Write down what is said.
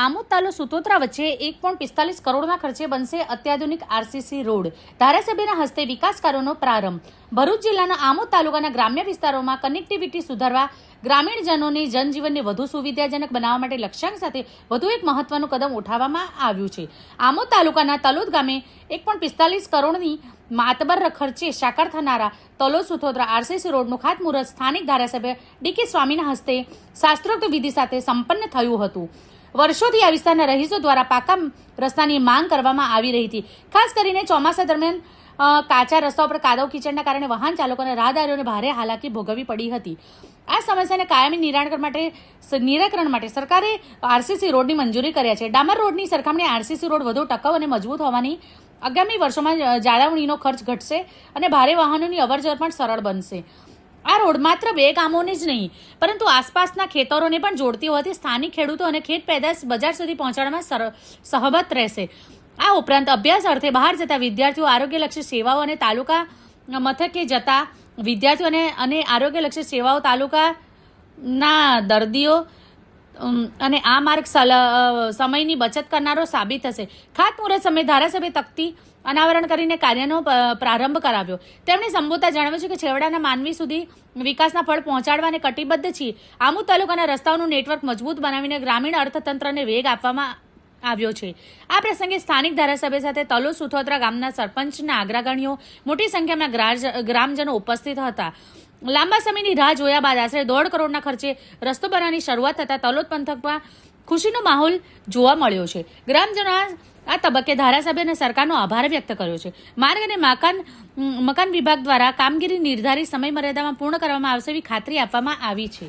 આમોદ તાલુકા સુતોત્રા વચ્ચે 1.45 કરોડના ખર્ચે બનશે અત્યાધુનિક આરસીસી રોડ. ધારાસભ્યના હસ્તે વિકાસ કાર્યોનો પ્રારંભ. ભરૂચ જિલ્લાના આમોદ તાલુકાના ગ્રામ્ય વિસ્તારોમાં કનેક્ટિવિટી સુધારવા, ગ્રામીણજનોની જનજીવનને વધુ સુવિધાજનક બનાવવા માટે લક્ષ્યાંક સાથે વધુ એક મહત્વનું કદમ ઉઠાવવામાં આવ્યું છે. આમોદ તાલુકાના તલોદ ગામે 1.45 કરોડની માતબર ખર્ચે સાકાર થનારા તલોદ સુતોત્રા આરસીસી રોડનું ખાતમુહૂર્ત સ્થાનિક ધારાસભ્ય ડી.કે. સ્વામીના હસ્તે શાસ્ત્રોક્ત વિધિ સાથે સંપન્ન થયું હતું. વર્ષોથી આ વિસ્તારના રહીશો દ્વારા પાકા રસ્તાની માંગ કરવામાં આવી રહી હતી. ખાસ કરીને ચોમાસા દરમિયાન કાચા રસ્તાઓ પર કાદવ કીચડના કારણે વાહન ચાલકોને રાહદારીઓને ભારે હાલાકી ભોગવવી પડી હતી. આ સમસ્યાને કાયમી નિરાકરણ માટે સરકારે આરસીસી રોડની મંજૂરી કર્યા છે. ડામર રોડની સરખામણી આરસીસી રોડ વધુ ટકાઉ અને મજબૂત હોવાની આગામી વર્ષોમાં જાળવણીનો ખર્ચ ઘટશે અને ભારે વાહનોની અવરજવર પણ સરળ બનશે. આ રોડ માત્ર 2 ગામોને જ નહીં પરંતુ આસપાસના ખેતરોને પણ જોડતી હોવાથી સ્થાનિક ખેડૂતો અને ખેત પેદાશ બજાર સુધી પહોંચાડવામાં સહબત રહેશે. આ ઉપરાંત અભ્યાસ અર્થે બહાર જતા વિદ્યાર્થીઓ, આરોગ્યલક્ષી સેવાઓ અને તાલુકા મથકે જતા વિદ્યાર્થીઓ અને આરોગ્યલક્ષી સેવાઓ તાલુકાના દર્દીઓ અને આ માર્ગ સમયની બચત કરનારો સાબિત થશે. ખાતમુહૂર્ત સમયે ધારાસભ્ય તકતી અનાવરણ કરીને કાર્યનો પ્રારંભ કરાવ્યો. તેમણે સંબોધતા જણાવ્યું છે કે છેવાડાના માનવી સુધી વિકાસના ફળ પહોંચાડવાને કટિબદ્ધ છીએ. આમોદ તાલુકાના રસ્તાઓનું નેટવર્ક મજબૂત બનાવીને ગ્રામીણ અર્થતંત્રને વેગ આપવામાં આવ્યો છે. આ પ્રસંગે સ્થાનિક ધારાસભ્ય સાથે તલોદ સુતોત્રા ગામના સરપંચના અગ્રગણ્યો, મોટી સંખ્યામાં ગ્રામજનો ઉપસ્થિત હતા. લાંબા સમયની રાહ જોયા બાદ આશરે 1.5 કરોડના ખર્ચે રસ્તો બનાવવાની શરૂઆત થતાં તલોદ પંથકમાં ખુશીનો માહોલ જોવા મળ્યો છે. ગ્રામજનો આ તબક્કે ધારાસભ્ય અને સરકારનો આભાર વ્યક્ત કર્યો છે. માર્ગ અને મકાન વિભાગ દ્વારા કામગીરી નિર્ધારિત સમય મર્યાદામાં પૂર્ણ કરવામાં આવશે એવી ખાતરી આપવામાં આવી છે.